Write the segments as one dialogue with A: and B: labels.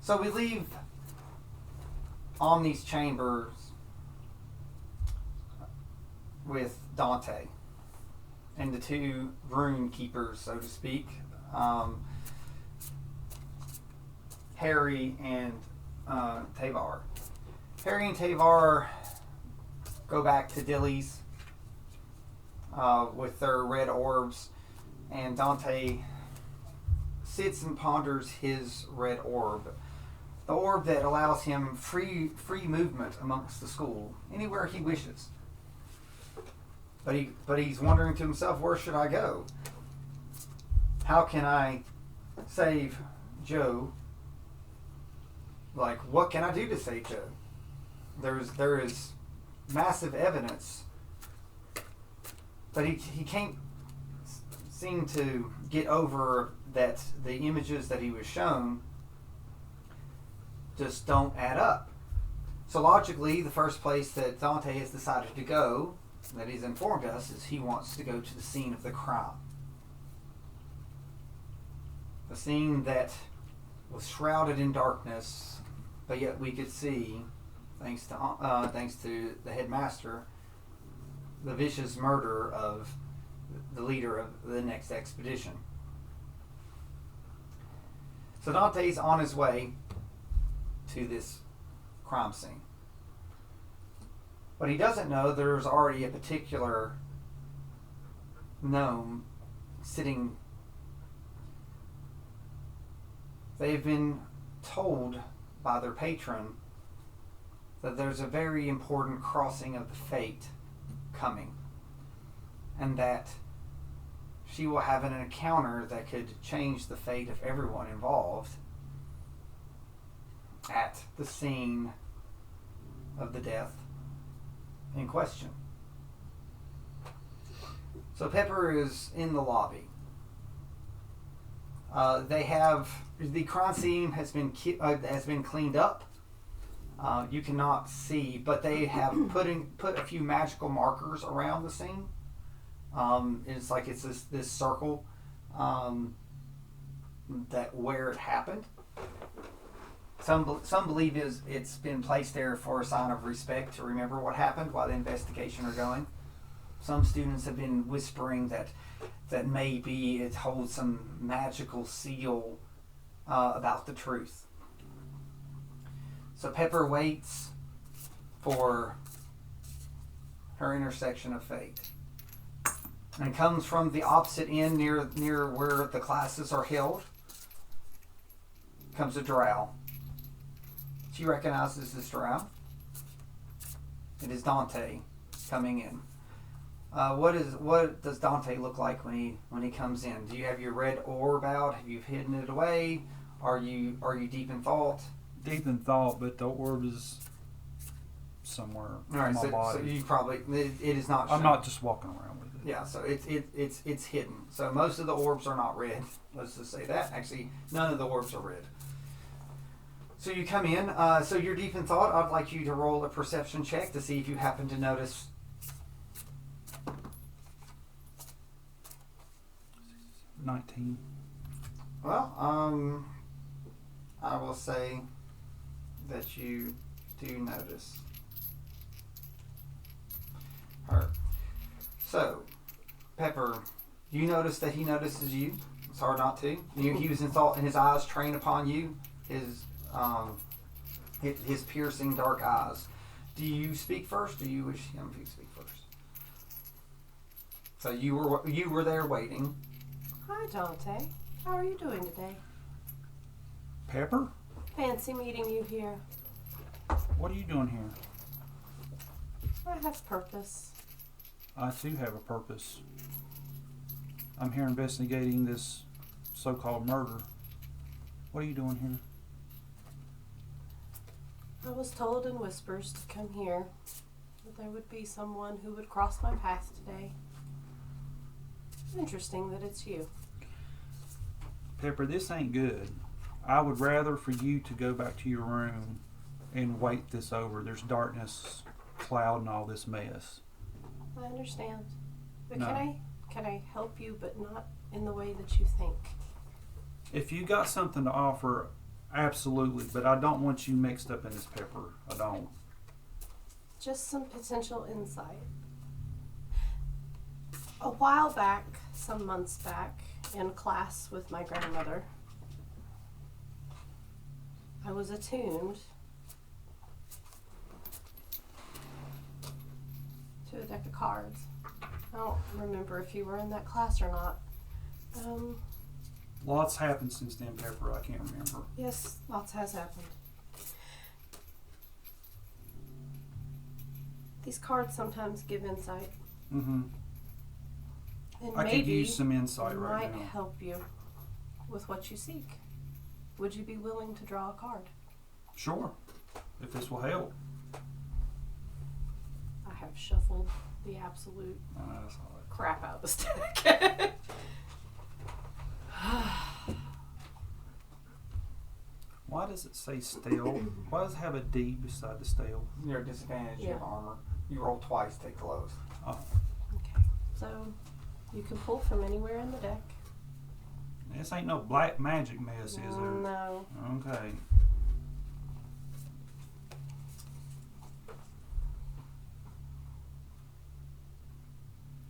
A: So we leave Omni's chambers with Dante and the two rune keepers, so to speak, Harry and Tavar. Harry and Tavar go back to Dilly's with their red orbs, and Dante sits and ponders his red orb. The orb that allows him free movement amongst the school, anywhere he wishes. But he's wondering to himself, where should I go? How can I save Joe? Like, what can I do to save Joe? There is massive evidence, but he can't seem to get over that the images that he was shown just don't add up. So logically, the first place that Dante has decided to go, that he's informed us, is he wants to go to the scene of the crime. The scene that was shrouded in darkness, but yet we could see, thanks to the headmaster, the vicious murder of the leader of the next expedition. So Dante's on his way to this crime scene. But he doesn't know there's already a particular gnome sitting. They've been told by their patron that there's a very important crossing of the fate coming, and that she will have an encounter that could change the fate of everyone involved at the scene of the death in question. So Pepper is in the lobby. The crime scene has been cleaned up. You cannot see, but they have put a few magical markers around the scene. It's like it's this circle that where it happened. Some believe it's been placed there for a sign of respect, to remember what happened while the investigation are going. Some students have been whispering that maybe it holds some magical seal about the truth. So Pepper waits for her intersection of fate, and comes from the opposite end near where the classes are held. Comes a drow. She recognizes this drow. It is Dante coming in. What does Dante look like when he comes in? Do you have your red orb out? Have you hidden it away? Are you deep in thought?
B: Deep in thought, but the orb is somewhere
A: on my body. So you probably it is not.
B: I'm not just walking around with it.
A: Yeah, so it's hidden. So most of the orbs are not red. Let's just say that. Actually, none of the orbs are red. So you come in. So you're deep in thought. I'd like you to roll a perception check to see if you happen to notice.
B: 19.
A: Well, I will say that you do notice her. So, Pepper, you notice that he notices you. It's hard not to. He was in thought, and his eyes train upon you. His piercing dark eyes. Do you speak first, or do you wish him to speak first? So you were there waiting.
C: Hi, Dante. How are you doing today?
B: Pepper?
C: Fancy meeting you here.
B: What are you doing here?
C: I have purpose.
B: I too have a purpose. I'm here investigating this so-called murder. What are you doing here?
C: I was told in whispers to come here, that there would be someone who would cross my path today. Interesting that it's you.
B: Pepper, this ain't good. I would rather for you to go back to your room and wait this over. There's darkness clouding all this mess.
C: I understand. But
B: No.
C: can I help you, but not in the way that you think?
B: If you got something to offer, Absolutely, but I don't want you mixed up in this, Pepper. I don't.
C: Just some potential insight. A while back, some months back, in class with my grandmother, I was attuned to a deck of cards. I don't remember if you were in that class or not.
B: Lots happened since then, Pepper. I can't remember.
C: Yes, lots has happened. These cards sometimes give insight.
B: Mm-hmm.
C: And
B: I
C: maybe
B: could use some insight
C: it
B: right
C: might
B: now.
C: help you with what you seek. Would you be willing to draw a card?
B: Sure, if this will help.
C: I have shuffled the absolute
B: That's all right.
C: crap out of this deck.
B: Why does it say steel? Why does it have a D beside the steel?
A: You're at disadvantage. You
C: Yeah.
A: have armor. You roll twice. Take the lowest.
B: Oh,
C: Okay, so you can pull from anywhere in the deck.
B: this ain't no black magic mess, is it?
C: No.
B: Okay.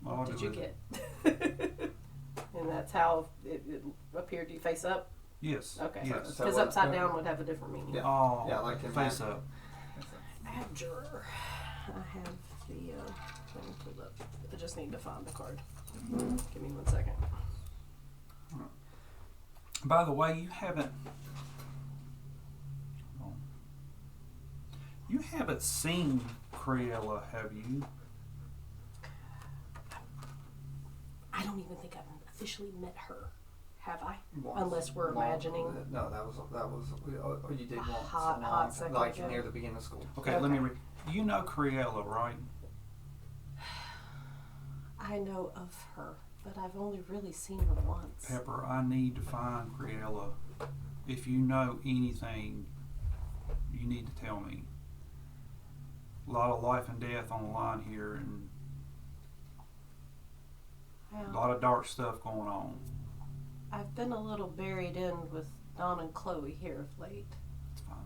C: What did you get? And that's how it appeared to you face up?
B: Yes.
C: Okay.
B: Yes.
A: So
C: Because
A: what-
C: upside down would have a different meaning.
A: Yeah.
B: Oh,
A: Yeah, like in
B: face
A: that.
B: up.
C: Abjure. I have the thing pulled up. I just need to find the card. Give me 1 second.
B: By the way, you haven't. You haven't seen Cruella, have you?
C: I don't even think I've officially met her. Have I?
A: Once.
C: Unless we're imagining.
A: No, that was. Oh, you did once.
C: Hot,
A: a long
C: hot
A: time,
C: second
A: like
C: ago.
A: near the beginning of school.
B: Okay, let me
C: Okay.
B: read. You know Cruella, right?
C: I know of her, but I've only really seen her once.
B: Pepper, I need to find Cruella. If you know anything, you need to tell me. A lot of life and death on the line here, and a lot of dark stuff going on.
C: I've been a little buried in with Dawn and Chloe here of late.
B: It's fine.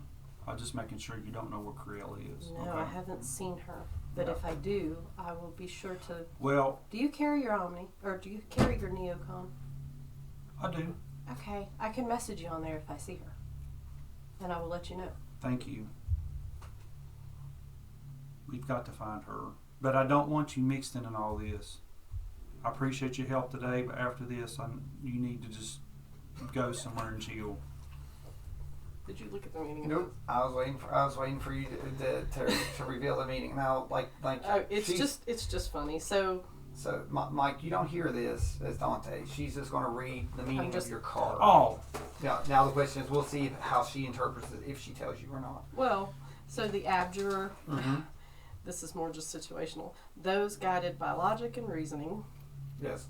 B: I'm just making sure you don't know where Cruella is.
C: No,
B: okay?
C: I haven't seen her. But
A: Yeah.
C: if I do, I will be sure to.
B: Well,
C: Do you carry your Omni? Or do you carry your Neocon?
B: I do.
C: Okay, I can message you on there if I see her. And I will let you know.
B: Thank you. We've got to find her. But I don't want you mixed in all this. I appreciate your help today, but after this, you need to just go somewhere and chill.
C: Did you look at the meeting?
A: Nope. I was waiting for you to reveal the meeting. Now, like.
C: Oh, it's
A: she's-
C: just funny. So
A: So, Mike, you don't hear this as Dante. She's just going to read the meaning
C: just-
A: of your card.
B: Oh,
A: Yeah. Now the question is, we'll see how she interprets it, if she tells you or not.
C: so the abjurer.
A: Mm-hmm.
C: This is more just situational. Those guided by logic and reasoning
A: Yes.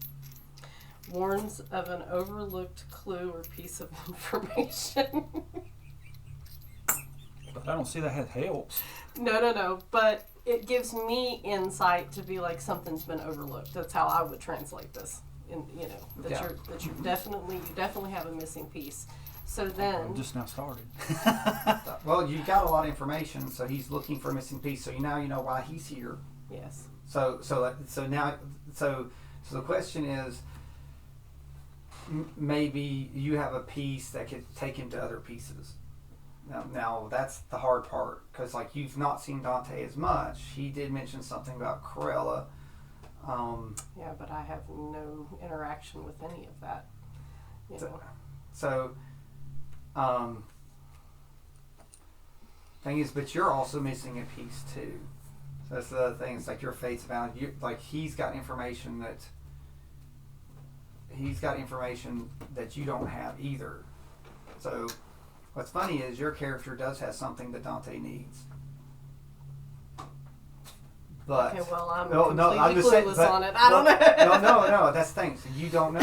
C: warns of an overlooked clue or piece of information.
B: but I don't see that helps.
C: No. But it gives me insight to be like something's been overlooked. That's how I would translate this. That
A: Yeah.
C: you definitely have a missing piece. So then,
B: I'm just now started.
A: Well, you got a lot of information, so he's looking for a missing piece. So now you know why he's here.
C: yes,
A: So the question is, maybe you have a piece that could take him to other pieces. Now that's the hard part, because like you've not seen Dante as much. He did mention something about Cruella.
C: yeah, but I have no interaction with any of that. You know.
A: So, thing is, but you're also missing a piece too. So that's the other thing. It's like your fate's bound. Like he's got information that you don't have either. So, what's funny is your character does have something that Dante needs. But
C: Okay, well, I'm
A: no, I'm
C: completely
A: just saying,
C: clueless
A: but-
C: on it. I don't know.
A: no. That's the thing. So you don't know.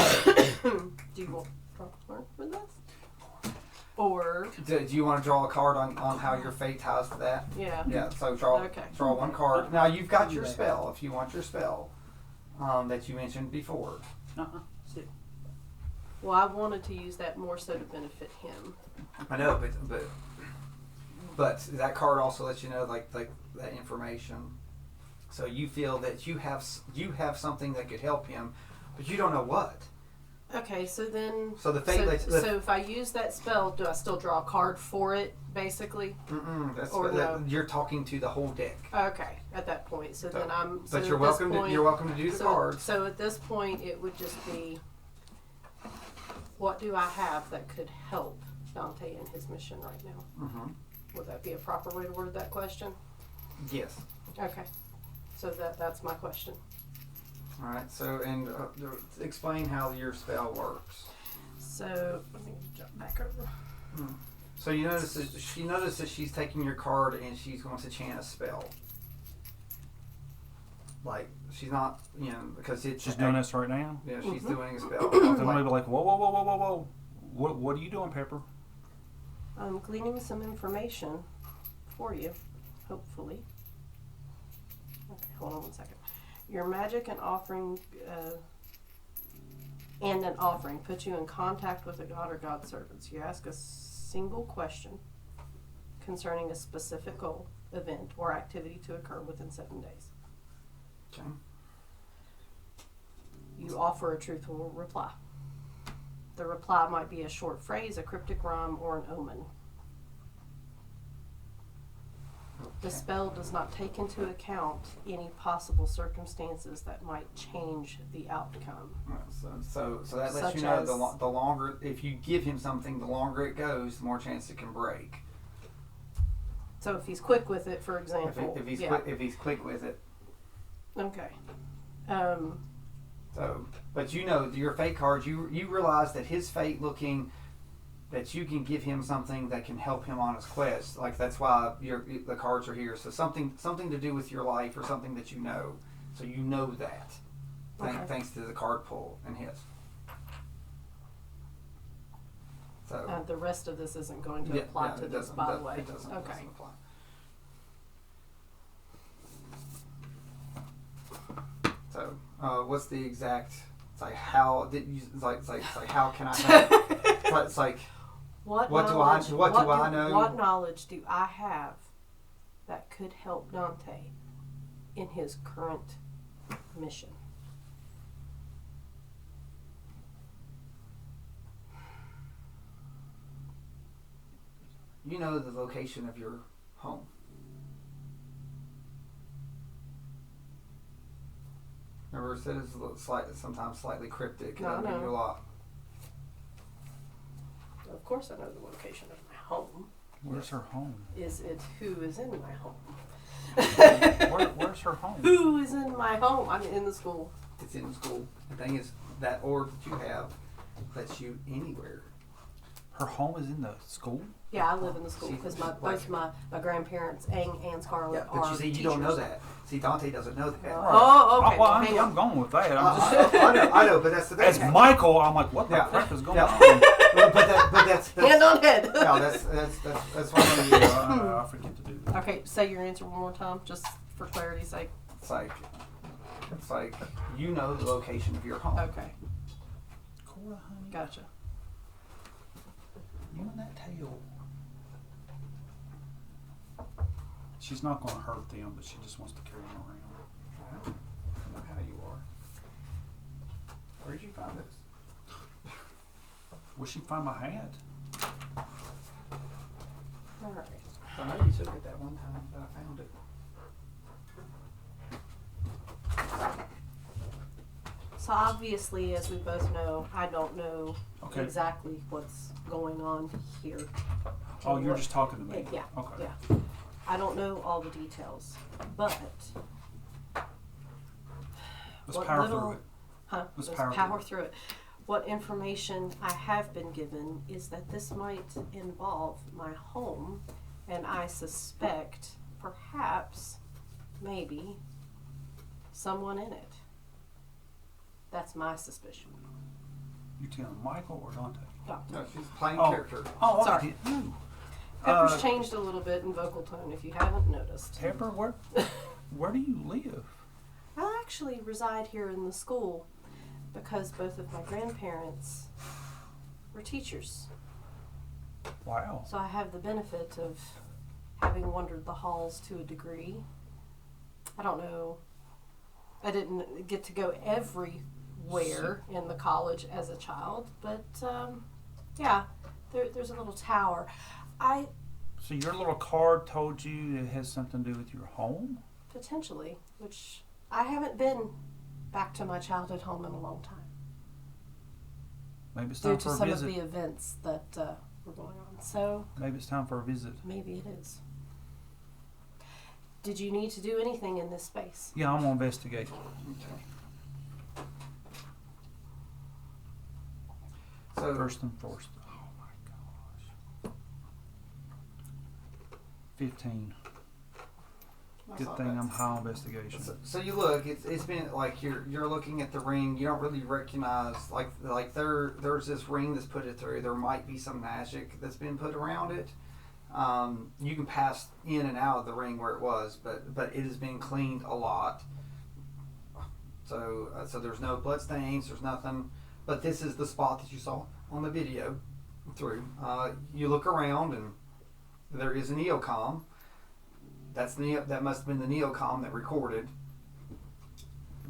C: Do you want to learn with this? Or
A: Do you want to draw a card on how your fate ties to that?
C: yeah.
A: Yeah, so draw
C: Okay.
A: one card. Now you've got your spell if you want your spell that you mentioned before.
B: Sit.
C: Well, I wanted to use that more so to benefit him.
A: I know, but that card also lets you know like that information. So you feel that you have something that could help him, but you don't know what.
C: Okay, so then.
A: So the fate.
C: So if I use that spell, do I still draw a card for it, basically?
A: No. You're talking to the whole deck.
C: Okay, at that point. So then I'm.
A: But
C: so
A: you're welcome. You're welcome to do the cards.
C: So at this point, it would just be, what do I have that could help Dante in his mission right now?
A: Mm-hmm.
C: Would that be a proper way to word that question?
A: Yes.
C: Okay. So that's my question.
A: All right. So explain how your spell works.
C: So let me jump back over.
A: So you notice that she's taking your card and she's going to chant a spell. Like she's not, because
B: she's doing this right now.
A: Yeah, she's doing a spell.
B: Then maybe like, whoa. What are you doing, Pepper?
C: I'm gleaning some information for you, hopefully. Okay, hold on one second. Your magic and offering, an offering puts you in contact with a god or god servants. You ask a single question concerning a specific goal, event, or activity to occur within 7 days.
A: Okay.
C: You offer a truthful reply. The reply might be a short phrase, a cryptic rhyme, or an omen. The spell does not take into account any possible circumstances that might change the outcome.
A: So that lets you know the longer, if you give him something, the longer it goes, the more chance it can break.
C: So if he's quick with it, for example.
A: If he's quick with it.
C: Okay.
A: So, but your fate cards, you realize that his fate looking, that you can give him something that can help him on his quest. Like that's why the cards are here. So something to do with your life or something that you know. So you know that, thanks to the card pull and his. So
C: the rest of this isn't going to apply to this, by the way.
A: It doesn't.
C: Okay.
A: It doesn't apply. So, what's the exact? It's like how did you? It's like how can I help? It's like what do I know?
C: What knowledge do I have that could help Dante in his current mission?
A: You know the location of your home. Remember, it says sometimes slightly cryptic.
C: No,
A: It doesn't mean a lot.
C: Of course, I know the location of my home.
B: Where's her home?
C: Is it who is in my home?
B: Where's her home?
C: Who is in my home? I'm in the school.
A: It's in school. The thing is, that orb that you have lets you anywhere.
B: Her home is in the school?
C: Yeah, I live in the school because both my grandparents, Ang and Scarlett,
A: but
C: are
A: you see, you
C: teachers.
A: don't know that. See, Dante doesn't know that.
C: Oh, okay.
B: Well,
C: hang on.
B: I'm going with that. I'm just,
A: I know, but that's the thing.
B: as Michael, I'm like, what the crap is going on?
A: but that's
C: Hand on head.
A: No, that's one of the.
B: I forget to do that.
C: Okay, say your answer one more time, just for clarity's sake.
A: It's like you know the location of your home.
C: Okay,
B: Cora, honey,
C: gotcha.
B: you and that tail. She's not going to hurt them, but she just wants to carry them around.
A: I know how you are. Where did you find this?
B: Where'd she find my hat?
C: All right.
A: I know you took it that one time, but I found it.
C: So obviously, as we both know, I don't know
B: Okay.
C: exactly what's going on here.
B: Oh, you're just talking to me?
C: Yeah.
B: Okay.
C: Yeah. I don't know all the details, but
B: Let's power through it.
C: Let's
B: power
C: power through it. What information I have been given is that this might involve my home, and I suspect, perhaps, maybe, someone in it. That's my suspicion.
B: You telling Michael or Dante?
A: No, she's playing
B: Oh.
A: character.
B: Oh,
C: Sorry.
B: no.
C: Pepper's changed a little bit in vocal tone, if you haven't noticed.
B: Pepper, where do you live?
C: I actually reside here in the school because both of my grandparents were teachers.
B: Wow.
C: So I have the benefit of having wandered the halls to a degree. I don't know. I didn't get to go everywhere in the college as a child, but yeah, there's a little tower.
B: So your little card told you it has something to do with your home?
C: Potentially, which I haven't been back to my childhood home in a long time.
B: Maybe it's
C: Due
B: time
C: to
B: for a
C: some
B: visit.
C: of the events that were going on. So
B: Maybe it's time for a visit.
C: maybe it is. Did you need to do anything in this space?
B: Yeah, I'm gonna investigate.
A: Okay. So
B: First and first. Oh my gosh. 15.
A: that's
B: Good
A: not
B: thing
A: bad.
B: I'm high on investigation.
A: So you look, it's been like you're looking at the ring. You don't really recognize like there's this ring that's put it through. There might be some magic that's been put around it. You can pass in and out of the ring where it was, but it has been cleaned a lot. So there's no blood stains. There's nothing. But this is the spot that you saw on the video through. You look around and there is a neocom. That must have been the neocom that recorded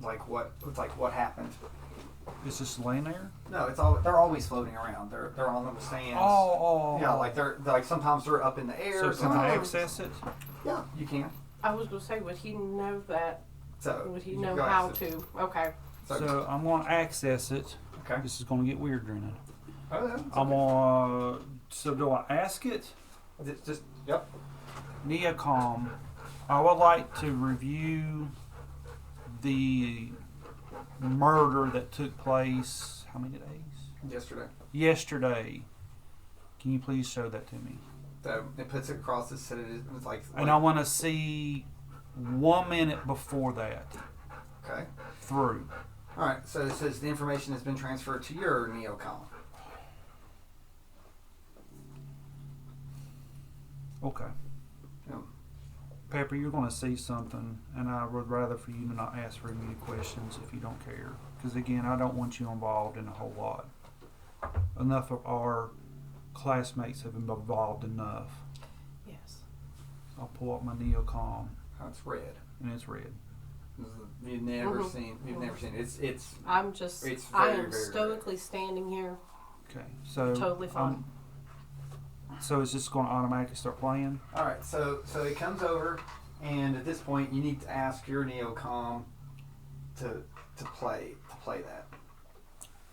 A: what happened.
B: It's just laying there?
A: No, they're always floating around. They're on little stands.
B: Oh.
A: Yeah, like they're like sometimes they're up in the air.
B: So can I
A: sometimes
B: access it?
A: yeah, you can.
C: I was going to say, would he know that?
A: So
C: Would he
A: you
C: know
A: go
C: how
A: access-
C: to? Okay.
B: So I'm going to access it.
A: Okay.
B: This is going to get weird, Drina.
A: Oh, yeah, it's
B: I'm
A: okay.
B: going to... So do I ask it?
A: Just yep.
B: Neocom, I would like to review the murder that took place, how many days? Yesterday. Can you please show that to me?
A: So it puts it across this. It's like.
B: And I want to see 1 minute before that
A: Okay.
B: through.
A: All right. So it says the information has been transferred to your neocom.
B: Okay.
A: Yep.
B: Pepper, you're going to see something, and I would rather for you to not ask very many questions if you don't care. Because, again, I don't want you involved in a whole lot. Enough of our classmates have been involved enough.
C: Yes.
B: I'll pull up my neocom,
A: Oh, it's red.
B: and it's red.
A: You've never
C: Mhm.
A: seen. You've never seen. It's.
C: I'm just.
A: It's
C: I
A: very,
C: am
A: very
C: stoically standing here.
B: Okay, so
C: Totally fine.
B: So it's just going to automatically start playing.
A: All right. So it comes over, and at this point you need to ask your neocom to play that.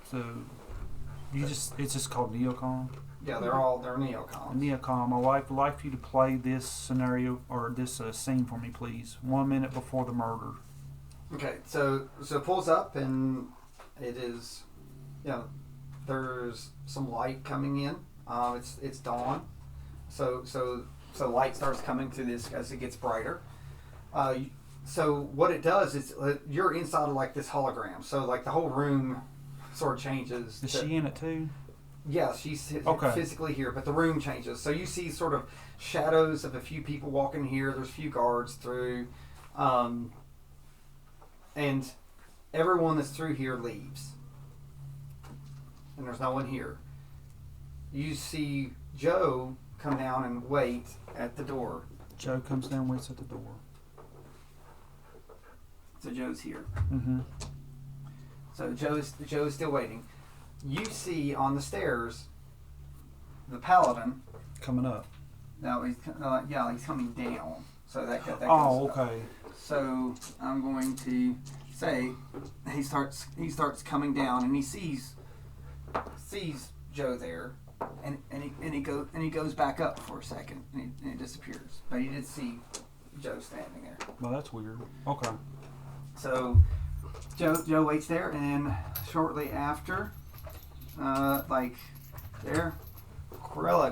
B: So it's just called neocom.
A: Yeah, they're neocoms.
B: Neocom, I'd like for you to play this scenario or this scene for me, please. 1 minute before the murder.
A: Okay, so it pulls up and it is, there's some light coming in. It's dawn, so light starts coming through this as it gets brighter. So what it does is you're inside of like this hologram. So like the whole room sort of changes.
B: Is she in it too?
A: Yeah, she's
B: Okay.
A: physically here, but the room changes. So you see sort of shadows of a few people walking here. There's a few guards through. And everyone that's through here leaves. And there's no one here. You see Joe come down and wait at the door.
B: Joe comes down, waits at the door.
A: So Joe's here.
B: Mm-hmm.
A: So Joe's still waiting. You see on the stairs the paladin.
B: Coming up.
A: No, he's coming down. So that goes
B: Oh,
A: up.
B: okay.
A: So I'm going to say he starts coming down and he sees Joe there, and he goes back up for a second and he disappears. But he did see Joe standing there.
B: Well, that's weird. Okay.
A: So Joe waits there, and shortly after, Corella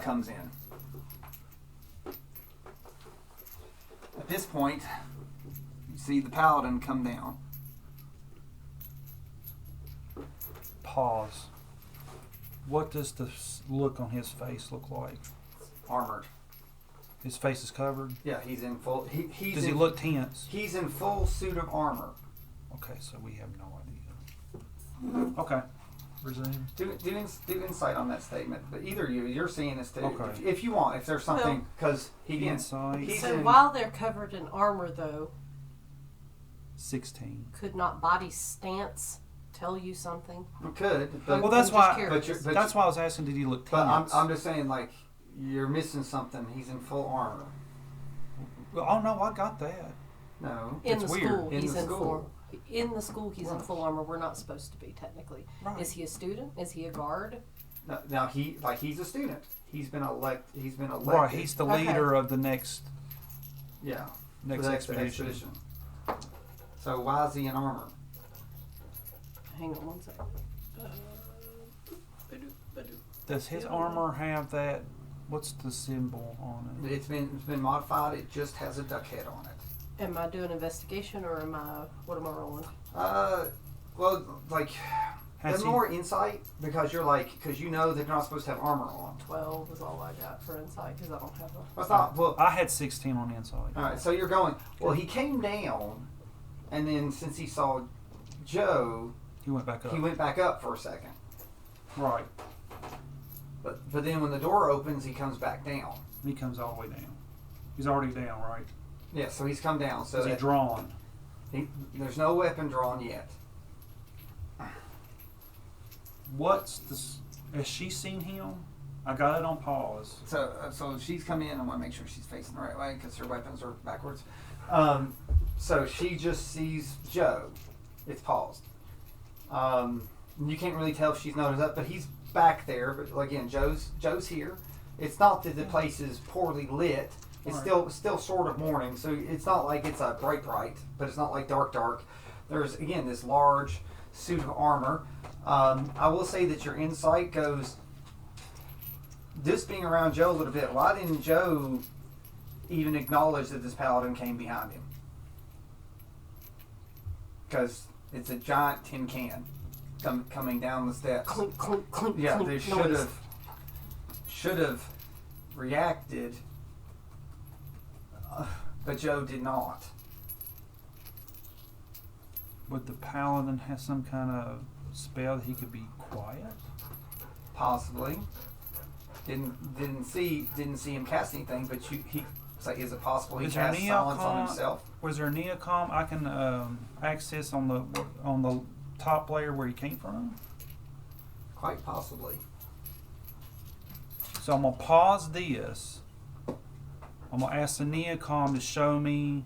A: comes in. At this point, you see the paladin come down.
B: Pause. What does the look on his face look like?
A: Armored.
B: His face is covered.
A: Yeah, he's in full.
B: Does he look tense?
A: He's in full suit of armor.
B: Okay, so we have no idea. Okay. resume.
A: Do insight on that statement. But either you're seeing this too.
B: Okay.
A: If you want, if there's something, because
B: Insight.
A: he's
C: So
A: in,
C: while they're covered in armor, though,
B: 16.
C: could not body stance tell you something?
A: could, but
B: Well, that's
C: I'm just
B: why.
C: curious.
B: That's why I was asking. Did he look
A: But
B: tense?
A: I'm just saying, like, you're missing something. He's in full armor.
B: Well, oh no, I got that.
A: No.
C: In
B: It's
C: the
B: weird.
C: school,
A: In
C: he's
A: the
C: in
A: school.
C: full. In the school, he's in
A: Right.
C: full armor. We're not supposed to be technically.
B: Right.
C: Is he a student? Is he a guard?
A: No, now he's a student. He's been elected.
B: Right. He's the
C: Okay.
B: leader of the next
A: Yeah.
B: next
A: the
B: expedition.
A: So why is he in armor?
C: Hang on one second.
B: Does his armor have that? What's the symbol on it?
A: It's been modified. It just has a duck head on it.
C: Am I doing investigation or what am I rolling?
A: Well, like,
B: Has
A: there's
B: he-
A: more insight because you know that you're not supposed to have armor on.
C: 12 is all I got for insight because I don't have a.
A: Well, it's not. Well,
B: I had 16 on the inside.
A: all right. So you're going. Well, he came down, and then since he saw Joe,
B: He went back up.
A: he went back up for a second.
B: Right.
A: But then when the door opens, he comes back down.
B: He comes all the way down. He's already down, right?
A: Yeah. So he's come down. So
B: Is he drawn?
A: there's no weapon drawn yet.
B: What's this? Has she seen him? I got it on pause.
A: So she's come in. I want to make sure she's facing the right way because her weapons are backwards. So she just sees Joe. It's paused. You can't really tell if she's noticed up, but he's back there. But again, Joe's here. It's not that the place is poorly lit. It's
B: Right.
A: still sort of morning, so it's not like it's a bright, but it's not like dark. There's again this large suit of armor. I will say that your insight goes. This being around Joe a little bit, why didn't Joe even acknowledge that this paladin came behind him? Because it's a giant tin can coming down the steps.
C: Clink, clink, clink,
A: Yeah,
C: clink
A: they
C: noise.
A: should have reacted, but Joe did not.
B: Would the paladin have some kind of spell that he could be quiet?
A: Possibly. Didn't see him cast anything, but it's like, is it possible he
B: Is there
A: cast silence on
B: neocom?
A: himself?
B: Was there a neocom I can access on the top layer where he came from?
A: Quite possibly.
B: So I'm gonna pause this. I'm gonna ask the neocom to show me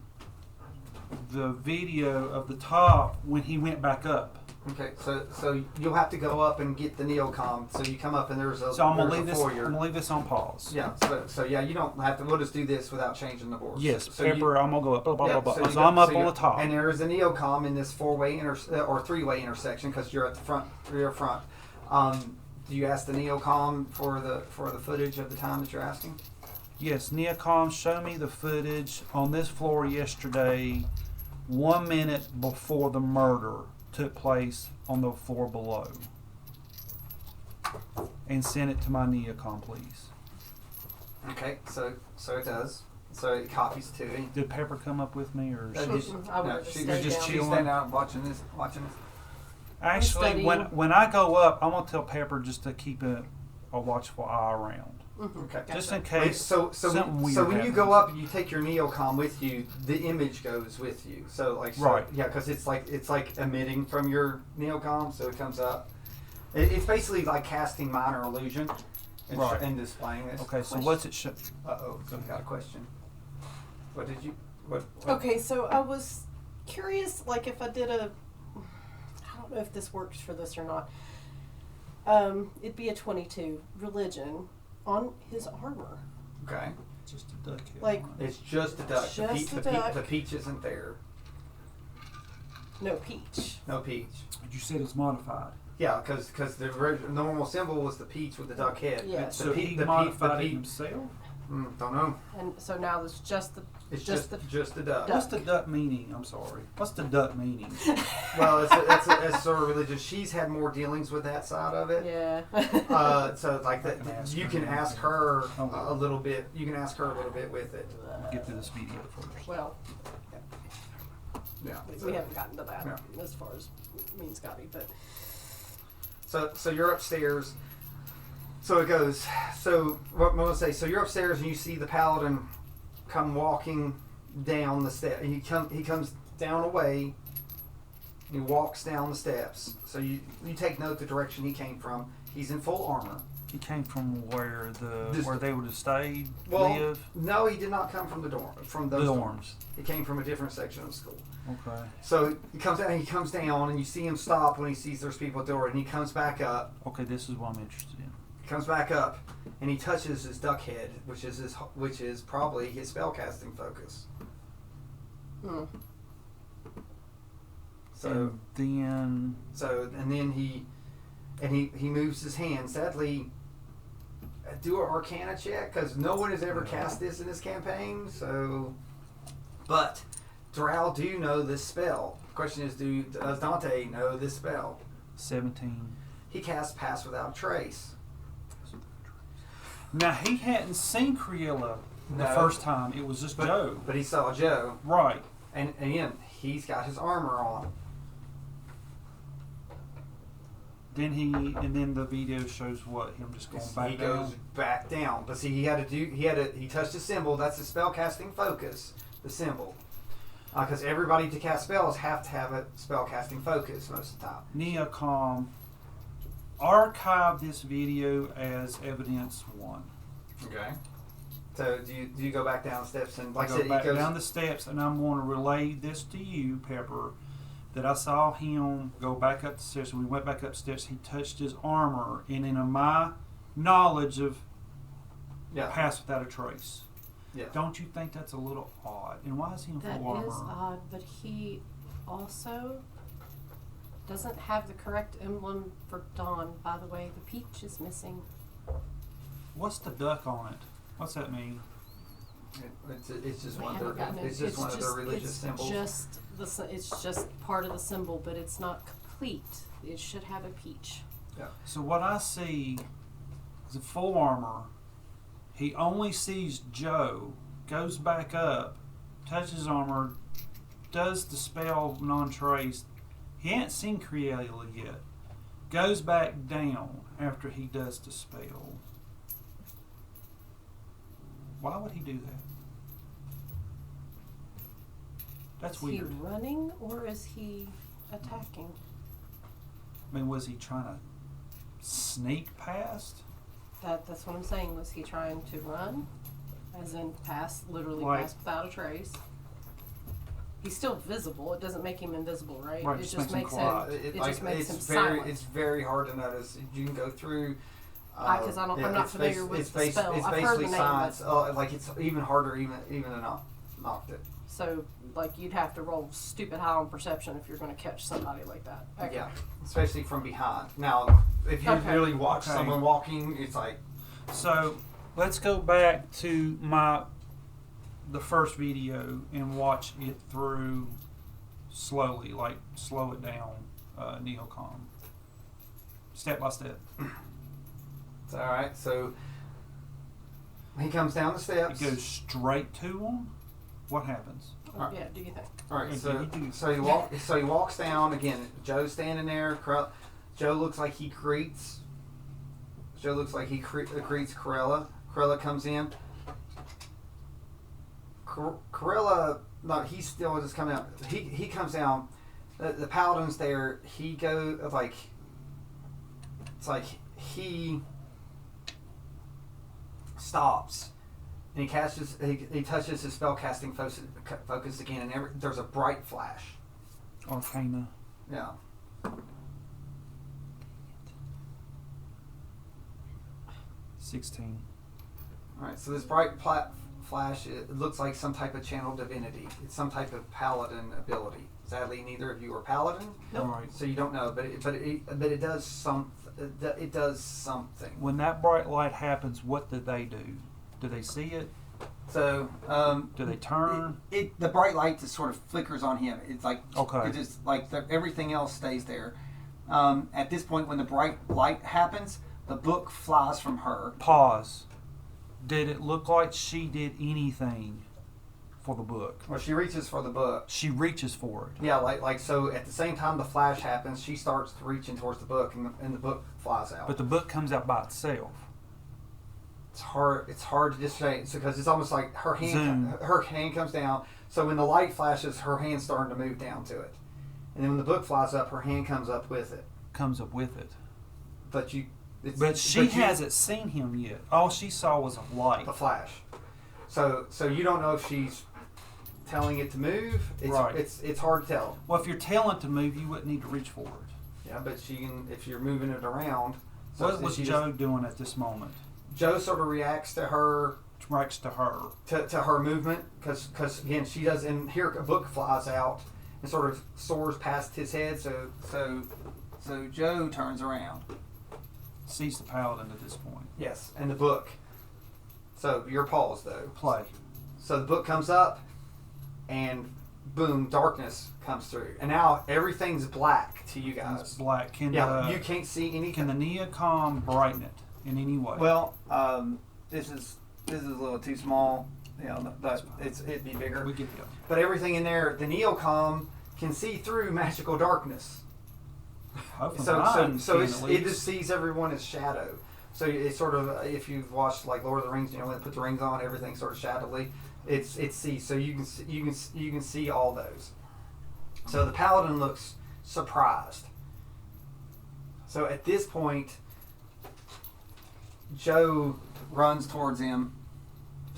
B: the video of the top when he went back up.
A: Okay, so you'll have to go up and get the neocom. So you come up and there's a
B: So I'm gonna
A: there's
B: leave
A: a
B: this.
A: foyer.
B: I'm gonna leave this on pause.
A: Yeah. So yeah, you don't have to. We'll just do this without changing the board.
B: Yes,
A: So
B: Pepper. I'm gonna go up. Blah, blah,
A: Yeah,
B: blah, blah.
A: you
B: So
A: go-
B: I'm up
A: so
B: on
A: you-
B: the top.
A: And there is a neocom in this four-way or three-way intersection because you're at the front. You're front. Do you ask the neocom for the footage of the time that you're asking?
B: Yes, neocom, show me the footage on this floor yesterday, 1 minute before the murder took place on the floor below. And send it to my neocom, please.
A: Okay, so it does. So it copies to you.
B: Did Pepper come up with me, or
A: Uh,
B: she-
A: did-
C: I would
A: no,
C: have
A: she's
C: stayed
A: just
C: down.
A: she's standing out watching this.
B: actually
C: studying.
B: when I go up, I'm gonna tell Pepper just to keep a watchful eye around,
A: Okay.
B: just in
A: Wait,
B: case.
A: so
B: something weird
A: when you go
B: happens.
A: up, you take your neocom with you. The image goes with you. So
B: Right.
A: Yeah, because it's like emitting from your neocom, so it comes up. It's basically like casting minor illusion and,
B: Right.
A: and displaying this.
B: Okay, so what's it show?
A: So we got a question. What did you? What?
C: Okay, so I was curious, like if I did I don't know if this works for this or not. It'd be a 22 religion on his armor.
A: Okay.
B: Just a duck head.
C: Like-
B: on it.
A: It's just a duck.
C: Just a duck.
A: The peach isn't there.
C: No peach.
A: No peach.
B: But you said it's modified.
A: Yeah, because the normal symbol was the peach with the duck head.
C: Yes.
B: So he
A: the
B: modified it
A: peach.
B: himself.
A: Don't know.
C: And so now there's just the
A: It's
C: Just
A: just a duck.
C: duck.
B: What's the duck meaning? I'm sorry. What's the duck meaning?
A: Well, it's sort of religious. She's had more dealings with that side of it.
C: yeah.
A: So like
B: I can ask
A: you
B: her.
A: can ask her
B: Oh.
A: a little bit. You can ask her a little bit with it.
B: Get through this video first.
C: Well,
A: Yeah.
C: we haven't gotten to that
A: Yeah.
C: as far as me and Scotty, but
A: So you're upstairs. So it goes. So what I'm gonna say. So you're upstairs and you see the paladin come walking down the step. He comes down a way. He walks down the steps. So you take note the direction he came from. He's in full armor.
B: He came from where they would have stayed.
A: Well,
B: live?
A: no, he did not come from the dorm. From those
B: dorms.
A: He came from a different section of school.
B: Okay.
A: So he comes down, and you see him stop when he sees there's people at the door, and he comes back up.
B: Okay, this is what I'm interested in.
A: He comes back up, and he touches his duck head, which is probably his spellcasting focus.
C: Hmm.
A: So
B: and
A: then he moves his hand. Sadly, do an Arcana check because no one has ever cast this in this campaign. So, but Drow do know this spell. The question is, does Dante know this spell?
B: 17.
A: He casts Pass Without a Trace.
B: Now he hadn't seen Cruella the first time. It was just Joe.
A: But he saw Joe.
B: Right.
A: And again, he's got his armor on.
B: Then the video shows what him just going back
A: he
B: down.
A: goes back down. But see, he touched a symbol. That's the spellcasting focus. The symbol. Because everybody to cast spells have to have a spellcasting focus most of the time.
B: Neocom, archive this video as evidence 1.
A: Okay. So do you go back down the steps and like I
B: Go
A: said,
B: back
A: he goes
B: down the steps, and I'm going to relay this to you, Pepper, that I saw him go back up the steps. We went back up the steps. He touched his armor, and in my knowledge of Pass Without a Trace.
A: Yeah.
B: Don't you think that's a little odd? And why is he in full armor?
C: That is odd, but he also doesn't have the correct emblem for Dawn. By the way, the peach is missing.
B: What's the duck on it? What's that mean?
A: It's just one of their religious symbols.
C: It's just part of the symbol, but it's not complete. It should have a peach.
A: Yeah.
B: So what I see is a full armor. He only sees Joe, goes back up, touches armor, does the spell non-trace. He ain't seen Cruella yet. Goes back down after he does the spell. Why would he do that? That's weird.
C: Is he running or is he attacking?
B: I mean, was he trying to sneak past?
C: That's what I'm saying. Was he trying to run? As in pass without a trace? He's still visible. It doesn't make him invisible, right?
B: Right,
C: It
B: just
C: just
B: makes
C: makes
B: him
C: him.
B: quiet.
C: It just makes him
A: very,
C: silent.
A: It's very hard to notice. You can go through.
C: Because I'm not familiar with the spell.
A: It's
C: I've heard
A: basically
C: the name.
A: science. Like it's even harder even to knock it.
C: So, like, you'd have to roll stupid high on perception if you're going to catch somebody like that. Okay.
A: Yeah, especially from behind. Now, if you really watch
B: Okay.
A: someone walking, it's like.
B: So let's go back to the first video and watch it through slowly, like slow it down, Neocom, step by step.
A: It's all right. So he comes down the steps.
B: It goes straight to him. What happens?
C: Oh, yeah, do you think?
A: All right.
B: Okay,
A: So he walks down again. Joe's standing there. Joe looks like he greets. Joe looks like he greets Cruella. Cruella comes in. Cruella, no, he's still just coming out. He comes down. The paladin's there. He goes like. It's like he stops, and he catches. He touches his spellcasting focus again, and there's a bright flash.
B: Arcana.
A: Yeah.
B: $16.
A: All right, so this bright flash, it looks like some type of channel divinity. It's some type of paladin ability. Sadly, neither of you are paladin,
C: Nope.
B: All right.
A: so you don't know. But it does some. It does something.
B: When that bright light happens, what do they do? Do they see it?
A: So
B: Do they turn?
A: the bright light just sort of flickers on him. It's like
B: Okay.
A: It just like everything else stays there. At this point, when the bright light happens, the book flies from her.
B: Pause. Did it look like she did anything for the book.
A: Well, she reaches for the book.
B: She reaches for it.
A: Yeah, like so. At the same time the flash happens, she starts reaching towards the book, and the book flies out.
B: But the book comes out by itself.
A: It's hard. It's hard to just say because it's almost like her hand.
B: Zoom.
A: Her hand comes down. So when the light flashes, her hand's starting to move down to it, and then when the book flies up, her hand comes up with it.
B: Comes up with it.
A: But you.
B: But she hasn't seen him yet. All she saw was a light.
A: The flash. So you don't know if she's telling it to move. It's,
B: right.
A: It's hard to tell.
B: Well, if you're telling it to move, you wouldn't need to reach for it.
A: Yeah, but she can if you're moving it around. So
B: What was Joe doing at this moment?
A: Joe sort of reacts to her.
B: Reacts to her.
A: To her movement, because again she does. And here a book flies out and sort of soars past his head. So Joe turns around.
B: Sees the paladin at this point.
A: Yes, and the book. So you're paused though.
B: Play.
A: So the book comes up, and boom, darkness comes through, and now everything's black to you guys.
B: It's black.
A: You can't see anything.
B: Can the Neocom brighten it in any way?
A: Well, this is a little too small. But it'd be bigger.
B: We get you.
A: But everything in there, the Neocom can see through magical darkness. So it just sees everyone as shadow. So it's sort of, if you've watched like Lord of the Rings, when they put the rings on, everything's sort of shadowly. It sees, so you can see all those. So the paladin looks surprised. So at this point, Joe runs towards him.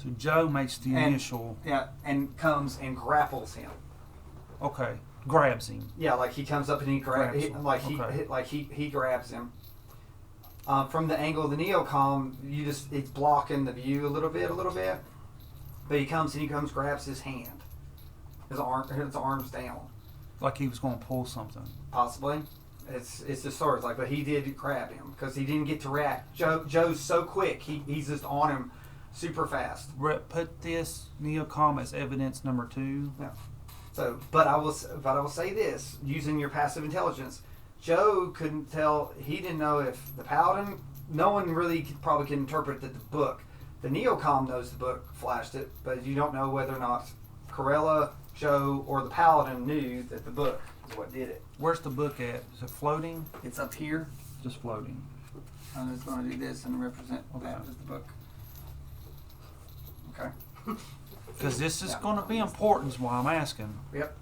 B: So Joe makes the initial.
A: Yeah, and comes and grapples him.
B: Okay, grabs him.
A: Yeah, like he comes up and he grabs him. He grabs him. From the angle of the Neocom, it's blocking the view a little bit. But he comes, grabs his hand, his arms down.
B: Like he was going to pull something.
A: Possibly. It's just sort of like, but he did grab him because he didn't get to react. Joe's so quick, he's just on him super fast.
B: Put this Neocom as evidence number 2.
A: Yeah. So, but I will say this, using your passive intelligence, Joe couldn't tell. He didn't know if the paladin. No one really probably could interpret that the book. The Neocom knows the book flashed it, but you don't know whether or not Corella, Joe, or the paladin knew that the book is what did it.
B: Where's the book at? Is it floating?
A: It's up here.
B: Just floating.
A: I'm just going to do this and represent that as the book. Okay.
B: Because this is going to be important, is why I'm asking.
A: Yep.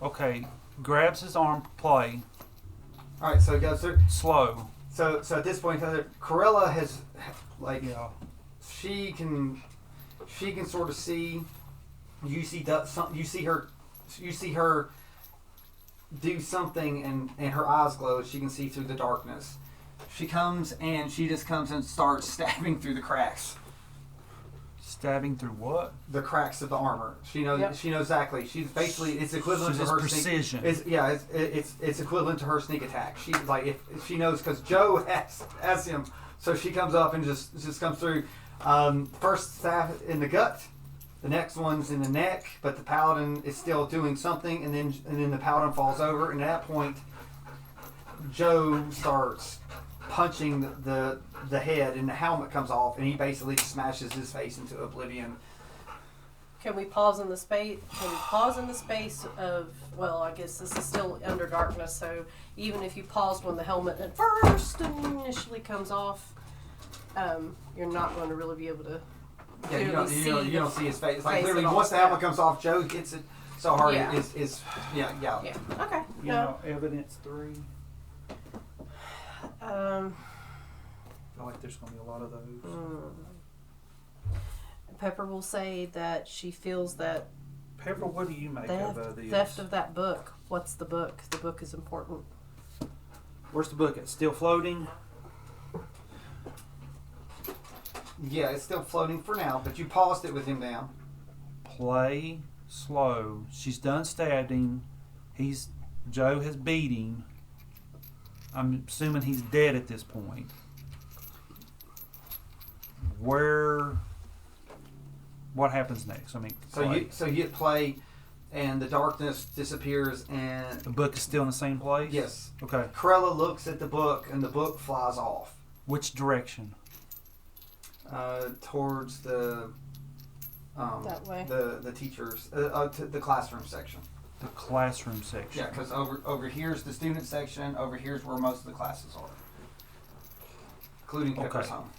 B: Okay, grabs his arm, play.
A: All right, so it goes through.
B: Slow.
A: So at this point, Corella has, like,
B: yeah.
A: she can sort of see. You see her do something, and her eyes glow. She can see through the darkness. She comes and starts stabbing through the cracks.
B: Stabbing through what?
A: The cracks of the armor. She knows. Yep. She knows exactly. She's basically it's equivalent to her
B: precision.
A: It's equivalent to her sneak attack. She if she knows because Joe has him, so she comes up and just comes through. First stab in the gut, the next one's in the neck, but the paladin is still doing something, and then the paladin falls over, and at that point, Joe starts punching the head, and the helmet comes off, and he basically smashes his face into oblivion.
C: Can we pause in the space? Can we pause in the space of? Well, I guess this is still under darkness. So even if you paused when the helmet at first initially comes off, you're not going to really be able to.
A: Yeah, you don't see his face. It's like literally once the helmet comes off, Joe gets it so hard. Yeah. Yeah.
C: Okay.
B: You know, evidence 3. I feel like there's going to be a lot of those.
C: Pepper will say that she feels that.
B: Pepper, what do you make of these?
C: Theft of that book. What's the book? The book is important.
B: Where's the book at? Still floating?
A: Yeah, it's still floating for now, but you paused it with him down.
B: Play slow. She's done stabbing. Joe has beat him. I'm assuming he's dead at this point. What happens next? I mean,
A: so you hit play, and the darkness disappears, and
B: the book is still in the same place.
A: Yes.
B: Okay.
A: Corella looks at the book, and the book flies off.
B: Which direction?
A: Towards the
C: That way.
A: The teachers to the classroom section.
B: The classroom section.
A: Yeah, because over here's the student section. Over here's where most of the classes are, including Pepper's
B: Okay.
A: home.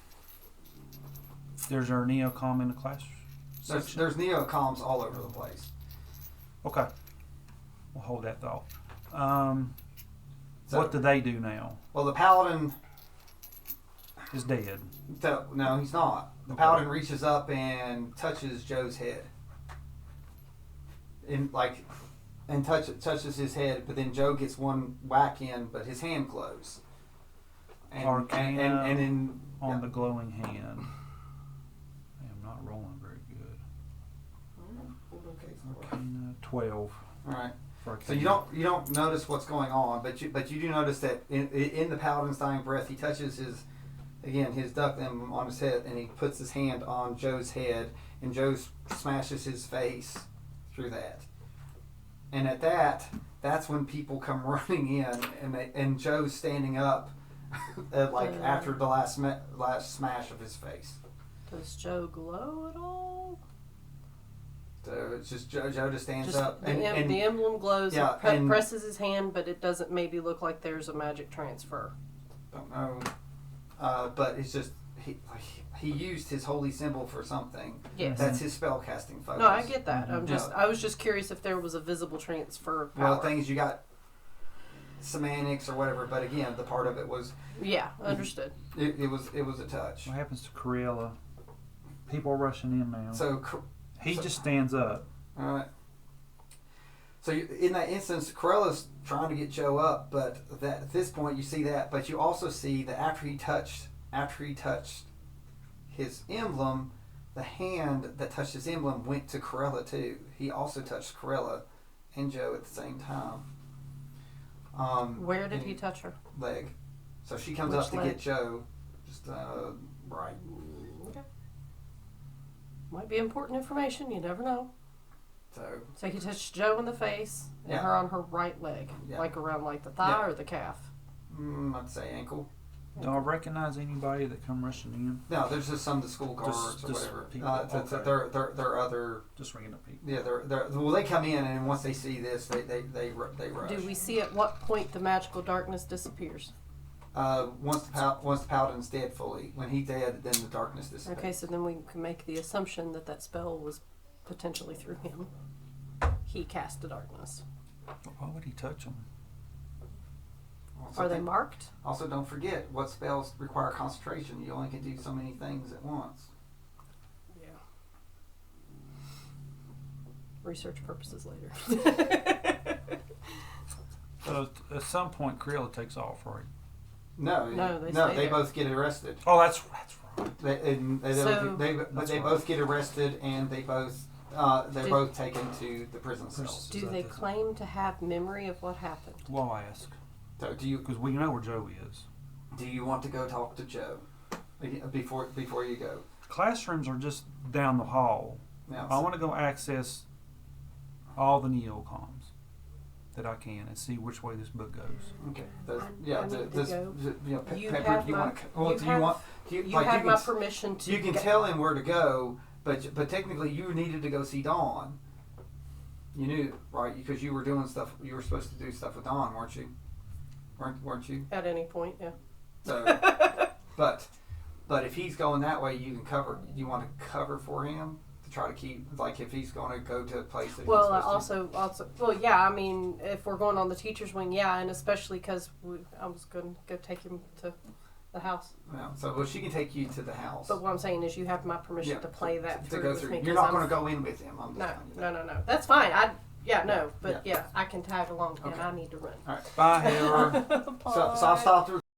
B: There's our neocom in the class section.
A: There's neocoms all over the place.
B: Okay. We'll hold that thought.
A: So-
B: What do they do now?
A: Well, the paladin.
B: Is dead.
A: No, he's not. The
B: Okay.
A: paladin reaches up and touches Joe's head. And touches his head, but then Joe gets one whack in, but his hand glows.
B: Arcana
A: And then
B: on the glowing hand. I am not rolling very good. Arcana 12.
A: all right.
B: For
A: So
B: Arcana.
A: you don't notice what's going on, but you do notice that in the paladin's dying breath, he touches his duck emblem on his head, and he puts his hand on Joe's head, and Joe smashes his face through that. And at that's when people come running in, and Joe's standing up, after the last smash of his face.
C: Does Joe glow at all?
A: So it's just Joe just stands
C: Just
A: up,
C: the
A: and
C: emblem glows.
A: yeah,
C: He
A: and-
C: presses his hand, but it doesn't maybe look like there's a magic transfer.
A: don't know, but it's just he used his holy symbol for something.
C: Yes.
A: That's his spell casting focus.
C: No, I get that.
B: Mhm.
C: I was just curious if there was a visible transfer of
A: Well,
C: power.
A: the thing is, you got semantics or whatever, but again, the part of it was
C: Yeah, understood.
A: it was a touch.
B: What happens to Corella? People are rushing in now.
A: So,
B: He just stands up.
A: all right. So in that instance, Corella's trying to get Joe up, but at this point you see that, but you also see that after he touched his emblem, the hand that touched his emblem went to Corella too. He also touched Corella and Joe at the same time.
C: Where did
A: in
C: he touch her?
A: leg? So she comes
C: Which
A: up to
C: leg?
A: get Joe, just right.
C: Okay. Might be important information. You never know.
A: So
C: So he touched Joe in the face and
A: Yeah.
C: her on her right leg,
A: Yeah.
C: like around the thigh
A: Yeah.
C: or the calf.
A: I'd say ankle.
B: Do I recognize anybody that come rushing in?
A: No, there's just some of the school guards or
B: Just
A: whatever.
B: people, okay.
A: They're other.
B: Just ringing up people.
A: Yeah, well, they come in, and once they see this, they rush.
C: Do we see at what point the magical darkness disappears?
A: Once the paladin's dead fully, when he's dead, then the darkness dissipates.
C: Okay, so then we can make the assumption that that spell was potentially through him. He cast the darkness.
B: But why would he touch them?
A: Also,
C: Are they marked?
A: Also, don't forget what spells require concentration. You only can do so many things at once.
C: Yeah. Research purposes later.
B: So at some point, Corella takes off, right?
A: No,
C: No, they stay
A: they
C: there.
A: both get arrested.
B: Oh, that's right.
C: So-
A: They
B: That's
A: both
B: right.
A: get arrested, and they both they're
C: Did-
A: both taken to the prison cells.
C: Do they claim to have memory of what happened?
B: Well, I ask.
A: So
B: Because we know where Joe is.
A: do you want to go talk to Joe before you go?
B: Classrooms are just down the hall.
A: Now,
B: I want to go access all the neocoms that I can and see which way this book goes.
A: okay.
C: I need to go. You
A: Pepper,
C: have
A: do you
C: my-
A: want to? Well,
C: you
A: do
C: have-
A: you want? Do
C: You
A: like,
C: have
A: you
C: my
A: can,
C: permission to.
A: you can tell him where to go, but technically you needed to go see Dawn. You knew, right? Because you were doing stuff. You were supposed to do stuff with Dawn, weren't you? Weren't you?
C: At any point, yeah.
A: So, but if he's going that way, you can cover. You want to cover for him to try to keep, like, if he's going to go to a place that
C: Well,
A: he's supposed
C: well, yeah. I mean, if we're going on the teacher's wing, yeah, and especially because I was going to go take him to the house.
A: to. Yeah. So, well, she can take you to the house.
C: But what I'm saying is, you have my permission
A: Yeah,
C: to play that
A: to
C: through
A: go
C: with
A: through.
C: me.
A: You're
C: 'cause
A: not going
C: I'm-
A: to go in with him. I'm just
C: No,
A: telling you that.
C: no. That's fine. But
A: Yeah.
C: yeah, I can tag along, and
A: Okay.
C: I need to run.
B: Bye, Heather.
A: So I'll stop the